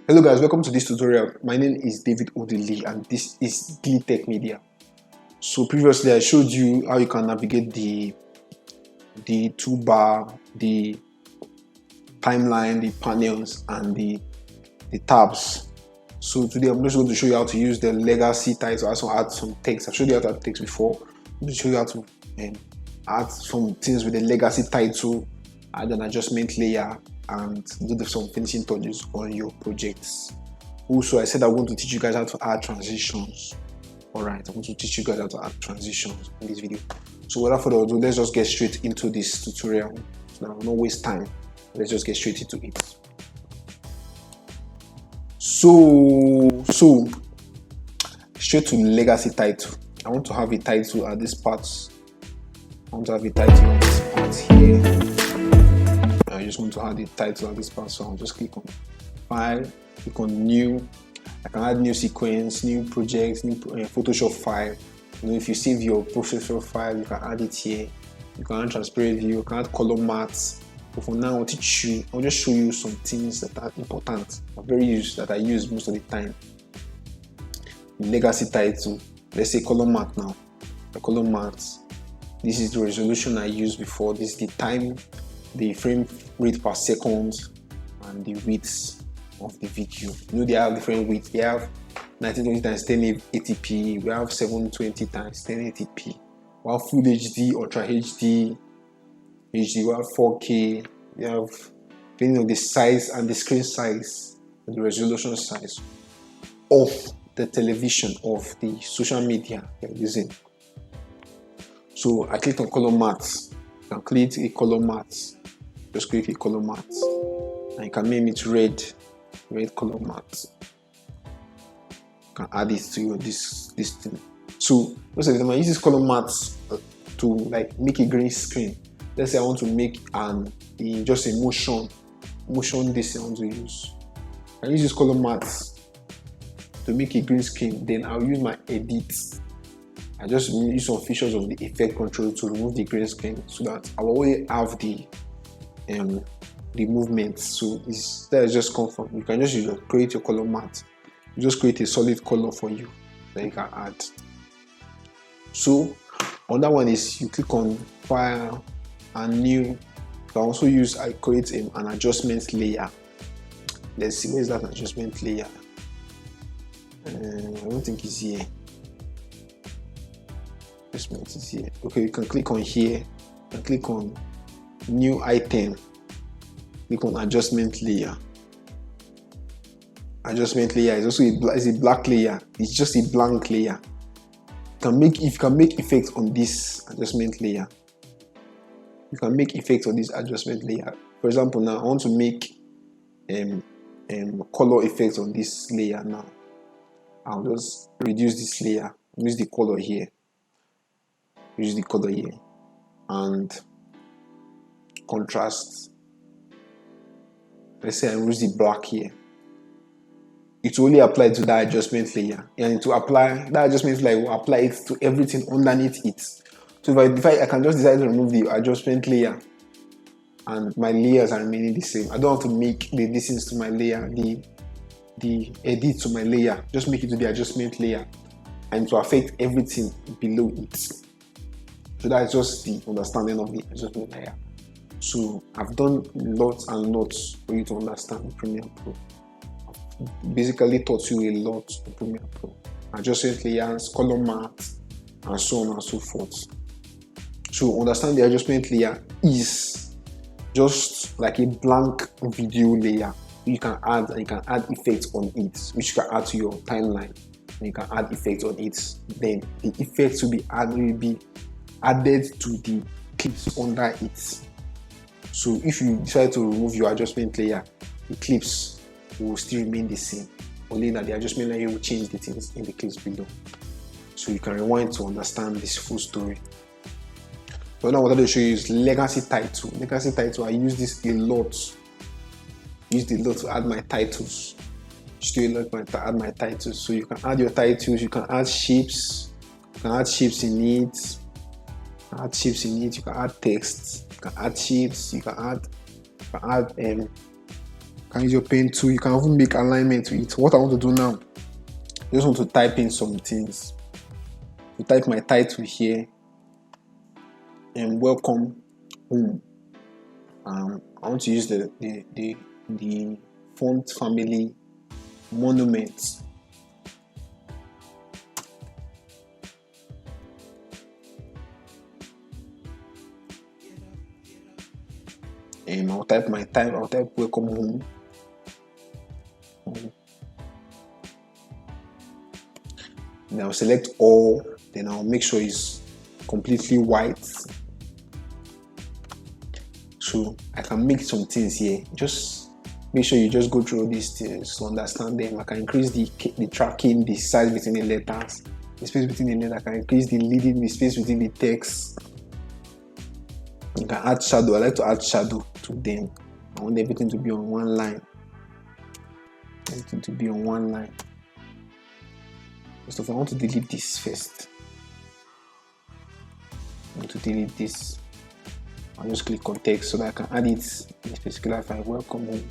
Hello guys, welcome to this tutorial. My name is David Odili and this is Tech Media. So previously I showed you how you can navigate the toolbar, the timeline, the panels and the tabs. So today I'm just going to show you how to use the legacy title. I also add some text. I've showed you how to add text before. I'm going to show you how to add some things with the legacy title, add an adjustment layer, and do some finishing touches on your projects. Also, I said I'm going to teach you guys how to add transitions. Alright, I'm going to teach you guys how to add transitions in this video. So without further ado, let's just get straight into this tutorial. So now, no waste time. Let's just get straight into it. So straight to legacy title. I want to have a title at this part. I want to have a title at this part here. I just want to add the title of this part, so I'll just click on file, click on new. I can add new sequence, new projects, new Photoshop file. You know, if you save your Photoshop file, you can add it here. You can add transparent view, you can add color mattes. But for now, I'll just show you some things that are important, that I use most of the time. Legacy title. Let's say color matte now. The color matte. This is the resolution I used before. This is the time, the frame rate per second, and the width of the video. You know, they have different width. They have 1920 times 1080p. We have 720 times 1080p. We have full HD, ultra HD, we have 4K. We have, depending on the size and the screen size and the resolution size of the television, of the social media you're using. So I clicked on color matte. You can click a color matte. Just click a color matte, and you can name it red color matte. You can add it to your this thing. So most of the time I use this color matte to like make a green screen. Let's say I want to make just a motion this I want to use. I use this color matte to make a green screen. Then I'll use my edit. I just use some features of the effect control to remove the green screen, so that I will always have the movement. So that is just comfort. You can just create your color matte. You just create a solid color for you that you can add. So on that one is you click on file and new. You can also use create an adjustment layer. Let's see, where is that adjustment layer? I don't think it's here. Adjustment is here. Okay, you can click on here and click on new item. Click on adjustment layer. Adjustment layer is also a black layer. It's just a blank layer. You can make effects on this adjustment layer. You can make effects on this adjustment layer. For example, now I want to make color effects on this layer. Now I'll just reduce this layer. Use the color here. Use the color here and contrast. Let's say I use the black here. It will only apply to that adjustment layer, and to apply that adjustment layer will apply it to everything underneath it. So if I can just decide to remove the adjustment layer, and my layers are remaining the same. I don't have to make the distance to my layer, the edit to my layer. Just make it to the adjustment layer, and to affect everything below it. So that's just the understanding of the adjustment layer. So I've done lots and lots for you to understand Premiere Pro. I've basically taught you a lot in Premiere Pro. Adjustment layers, color matte, and so on and so forth. So understand the adjustment layer is just like a blank video layer. You can add effects on it, which you can add to your timeline. And you can add effects on it. Then the effects will be added to the clips under it. So if you decide to remove your adjustment layer, the clips will still remain the same. Only that the adjustment layer will change the things in the clips below. So you can rewind to understand this full story. So now what I'm going to show you is legacy title. Legacy title, I use this a lot. Use it a lot to add my titles. To add my titles. So you can add your titles, you can add shapes. You can add shapes in it. You can add text. You can add shapes. You can add can use your pen too. You can even make alignment with it. What I want to do now, I just want to type in some things. To type my title here, and welcome home. I want to use the font family Monument. And I'll type welcome home. Then I'll select all, then I'll make sure it's completely white. So I can make some things here. Just make sure you just go through these things to understand them. I can increase the tracking, the size between the letters, the space between the letters. I can increase the leading, the space between the text. You can add shadow. I like to add shadow to them. I want everything to be on one line. Everything to be on one line. First of all, I want to delete this first. I want to delete this. I'll just click on text so that I can add it in this particular file. Welcome home.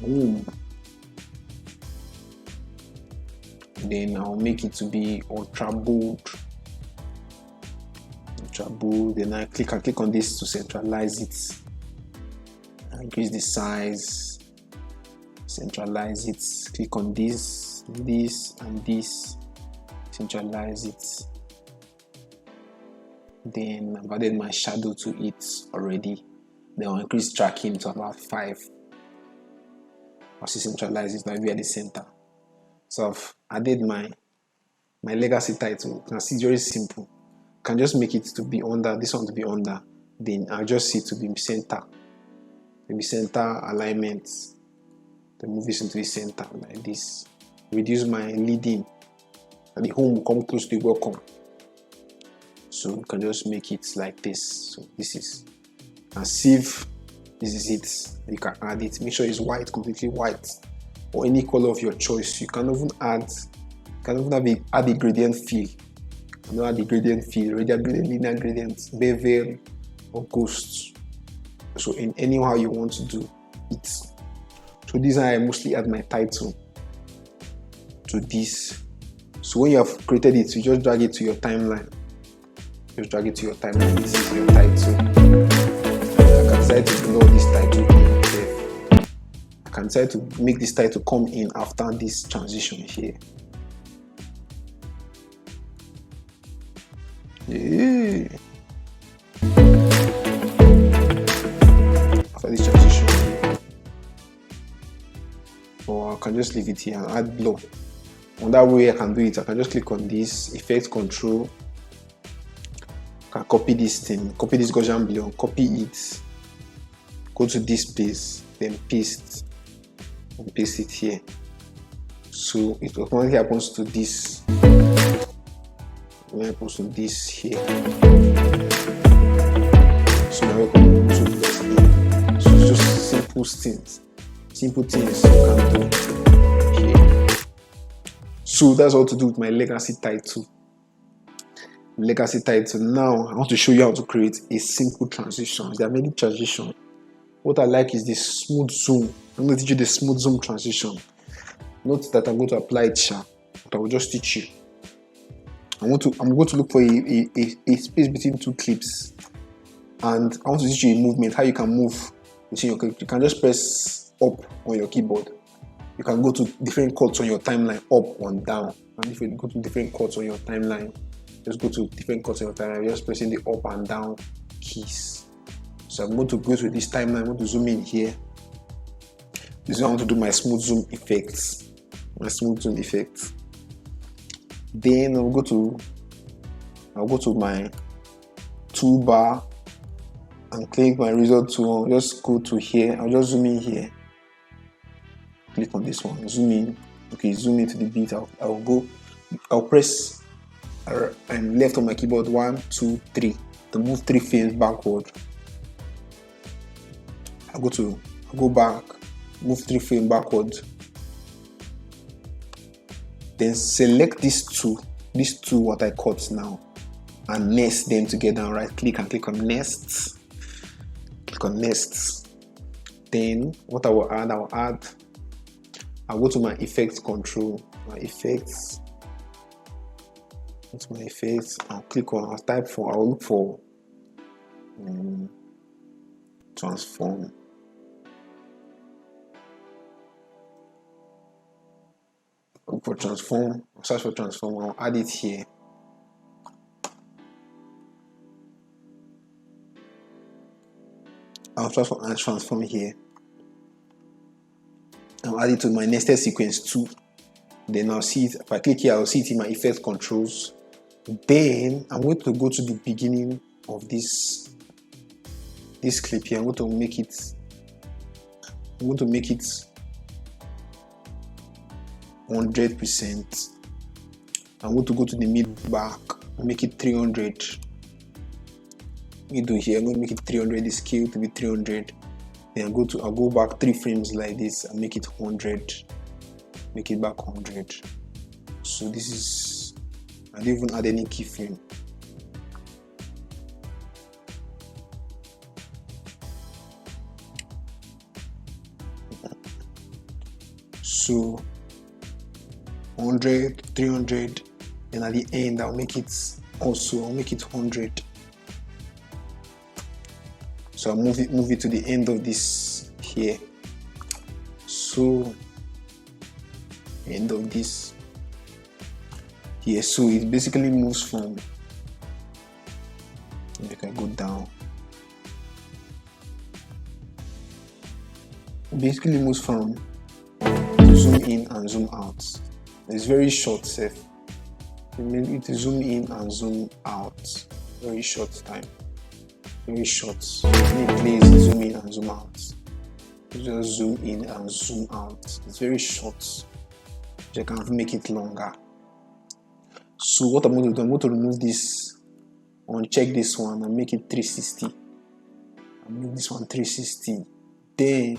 Home. Then I'll make it to be ultra bold. Then I click on this to centralize it. Increase the size, centralize it. Click on this, and this, centralize it. Then I've added my shadow to it already. Then I'll increase tracking to about 5. I'll centralize it, now be at the center. So I've added my legacy title. You can see it's very simple. Can just make it to be under, this one to be under, then I'll just see it to be center. Maybe center alignment. Then move this into the center like this. Reduce my leading, and the home will come close to the welcome. So you can just make it like this. So this is, and see if this is it. You can add it. Make sure it's white, completely white, or any color of your choice. You can even add, add a gradient fill. You add the gradient fill, radial gradient, linear gradient, bevel, or ghosts. So in any how you want to do it. So this I mostly add my title to this. So when you have created it, you just drag it to your timeline. Just drag it to your timeline. This is your title. I can decide to ignore this title here. I can decide to make this title come in after this transition here. Yeah. After this transition, or I can just leave it here and add blur. On that way I can do it. I can just click on this effect control. I can copy this thing, copy this Gaussian blur, copy it, go to this place, then paste, and paste it here. So it automatically happens to this. When I post on this here, so now we're going to this here. So it's just simple things you can do here. So that's all to do with my legacy title. Now I want to show you how to create a simple transition. There are many transitions. What I like is the smooth zoom. I'm going to teach you the smooth zoom transition. Note that I'm going to apply it sharp, but I will just teach you. I'm going to look for a space between two clips, and I want to teach you a movement, how you can move between your clips. You can just press up on your keyboard. You can go to different chords on your timeline, up and down. And if you go to different chords on your timeline, just go to different chords on your timeline, just pressing the up and down keys. So I'm going to go to this timeline. I'm going to zoom in here. This is how I want to do my smooth zoom effects. Then I'll go to my toolbar and click my result tool. I'll just go to here. I'll just zoom in here. Click on this one. Zoom in. Okay, zoom into the beat. I'll press left on my keyboard 1, 2, 3 to move 3 frames backward. I'll go back, move 3 frames backward. Then select these two what I cut now, and nest them together. Right click and click on nests. Click on nests. Then what I'll go to my effects control, my effects, into my effects, I'll look for transform. Look for transform, search for transform, I'll add it here. I'll transform here. I'll add it to my nested sequence 2. Then I'll see it. If I click here, I'll see it in my effect controls. Then I'm going to go to the beginning of this clip here. I'm going to make it 100%. I'm going to go to the mid back, make it 300. Middle here, I'm going to make it 300. The scale to be 300. Then I'll go back 3 frames like this and make it 100. Make it back 100. So this is, I didn't even add any keyframe. So 100, 300, and at the end I'll make it 100. So I'll move it to the end of this here. So end of this here. So it basically moves from, if I go down, it basically moves from zoom in and zoom out. It's very short safe. It zoom in and zoom out. Very short time. Very short. When it plays, zoom in and zoom out. You just zoom in and zoom out. It's very short. You can make it longer. So what I'm going to do, I'm going to remove this, uncheck this one and make it 360. I'll make this one 360. Then,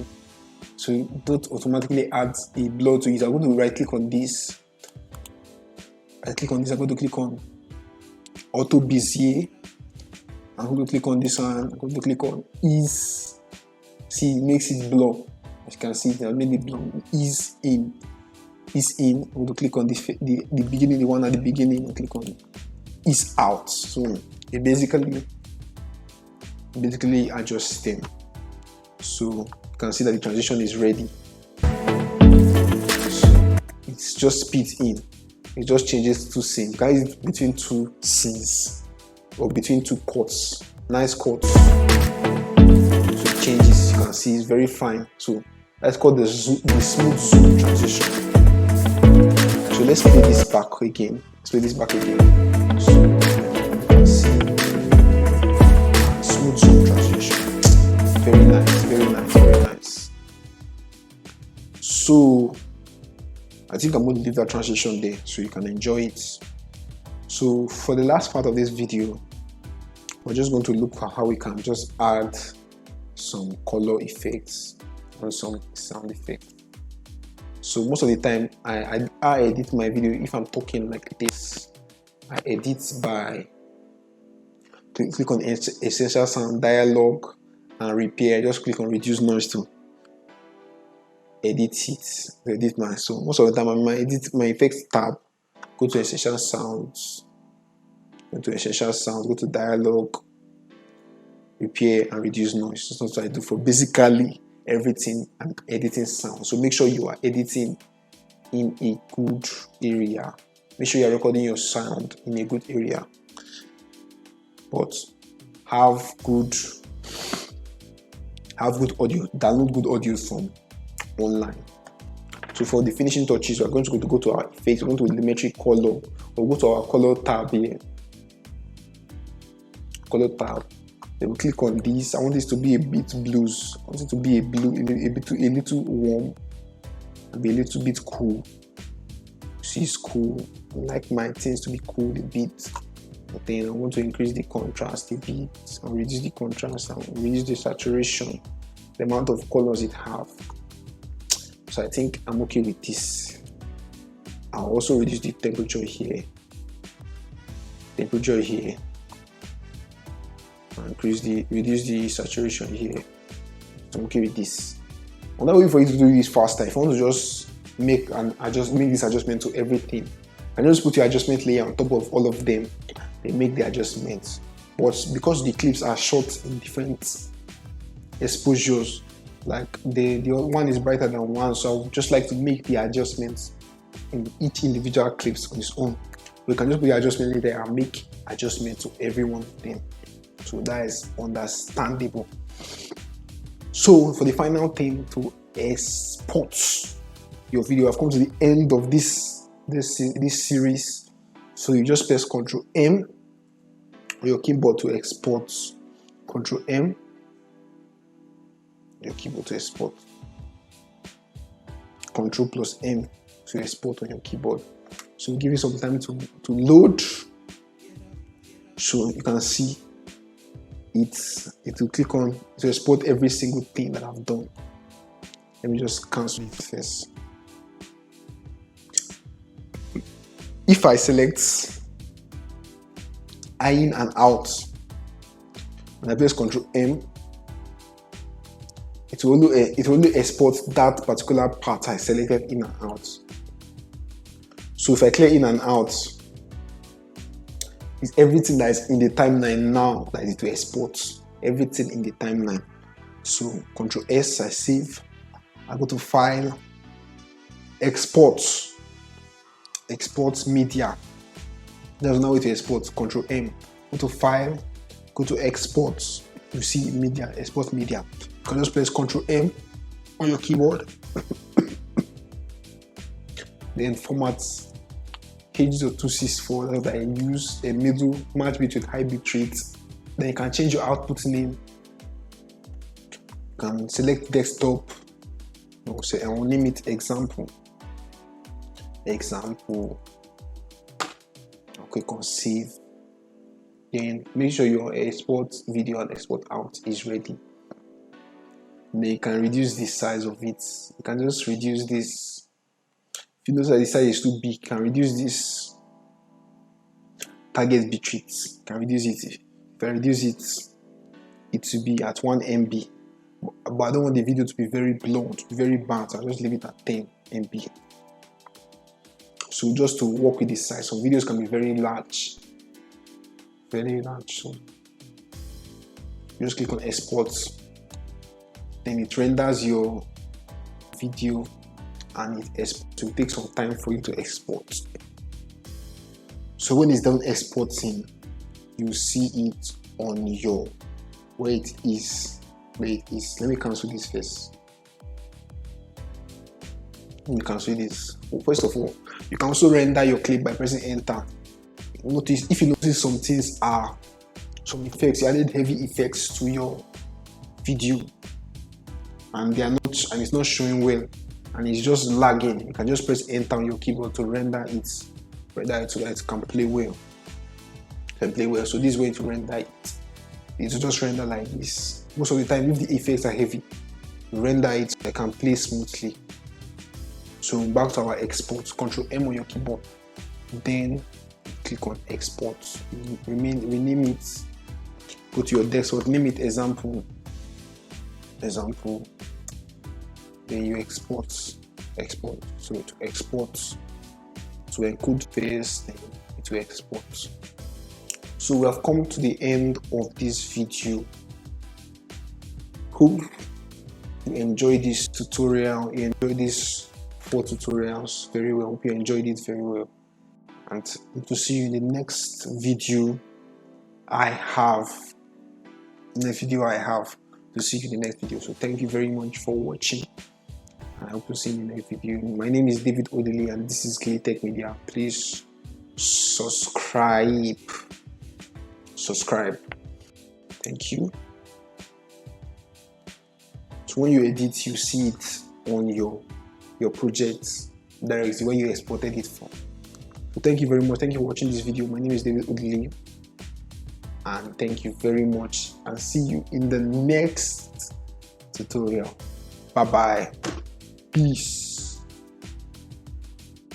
so it don't automatically add a blur to it. I'm going to right click on this. I'm going to click on Auto Bezier. I'm going to click on this one. I'm going to click on Ease. See, it makes it blur. As you can see, I made it blur. Ease in. Ease in. I'm going to click on the beginning, the one at the beginning. I'll click on Ease out. So it basically adjusts. So you can see that the transition is ready. So it's just speeds in. It just changes to scene. You can use it between 2 scenes or between 2 cuts. Nice cuts. So it changes. You can see it's very fine. So that's called the smooth zoom transition. So let's play this back again. So you can see smooth zoom transition. Very nice, very nice, very nice. So I think I'm going to leave that transition there so you can enjoy it. So for the last part of this video, we're just going to look at how we can just add some color effects and some sound effects. So most of the time I edit my video. If I'm talking like this, I edit by click on essential sound, dialogue and repair. Just click on reduce noise to edit it. Edit my, so most of the time I'm edit my effects tab, go to essential sounds, go to dialogue, repair and reduce noise. That's what I do for basically everything I'm editing sound. So make sure you are editing in a good area. Make sure you are recording your sound in a good area, but have good audio. Download good audio from online. So for the finishing touches, we're going to go to our effects. We're going to Lumetri color. We'll go to our color tab here. Color tab. Then we click on this. I want this to be a bit blues. I want it to be a little warm, and be a little bit cool. See, it's cool. I like my things to be cool a bit. But then I want to increase the contrast a bit, and reduce the contrast, and reduce the saturation, the amount of colors it have. So I think I'm okay with this. I'll also reduce the temperature here. And reduce the saturation here. So I'm okay with this. Another way for you to do this faster, if you want to just make this adjustment to everything, and just put your adjustment layer on top of all of them, then make the adjustments. But because the clips are shot in different exposures, like the one is brighter than one, so I would just like to make the adjustments in each individual clips on its own. We can just put the adjustment there and make adjustments to everyone then. So that is understandable. So for the final thing, to export your video, I've come to the end of this series. So you just press Ctrl M on your keyboard to export. Ctrl M your keyboard to export. Ctrl plus M to export on your keyboard. So give it some time to load. So you can see it will click on to export every single thing that I've done. Let me just cancel it first. If I select in and out and I press Ctrl M, it will only export that particular part I selected in and out. So if I clear in and out, it's everything that is in the timeline now that it will export. Everything in the timeline. So Ctrl S, I save. I go to File, Export Media. There's no way to export. Ctrl M. Go to File, go to Export. You see Media, Export Media. You can just press Ctrl M on your keyboard. Then format H.264 that I use a middle match between high bit rate. Then you can change your output name. You can select desktop. Say I will name it example. I'll click on save. Then make sure your export video and export out is ready. Then you can reduce the size of it. You can just reduce this. If you notice that the size is too big, you can reduce this target bitrate. You can reduce it. If I reduce it, it will be at 1 MB. But I don't want the video to be very blunt, to be very bad. I'll just leave it at 10 MB. So just to work with the size, some videos can be very large. So you just click on export. Then it renders your video and it will take some time for you to export. So when it's done exporting, you see it on your where it is. Let me cancel this first. Let me cancel this. First of all, you can also render your clip by pressing enter. If you notice some things are some effects, you added heavy effects to your video and they are not, and it's not showing well and it's just lagging, you can just press enter on your keyboard to render it so that it can play well. So this way to render it. It will just render like this. Most of the time, if the effects are heavy, render it so it can play smoothly. So back to our export. Ctrl M on your keyboard. Then click on export. Rename it. Go to your desktop. Name it example. Then you export. So to export, to encode first, then it will export. So we have come to the end of this video. Hope you enjoyed this tutorial. You enjoyed these 4 tutorials very well. Hope you enjoyed it very well. And to see you in the next video I have. To see you in the next video. So thank you very much for watching. I hope to see you in the next video. My name is David Odili and this is Tech Media. Please subscribe. Thank you. So when you edit, you see it on your project directly when you exported it from. So thank you very much. Thank you for watching this video. My name is David Odili and thank you very much and see you in the next tutorial. Bye bye. Peace.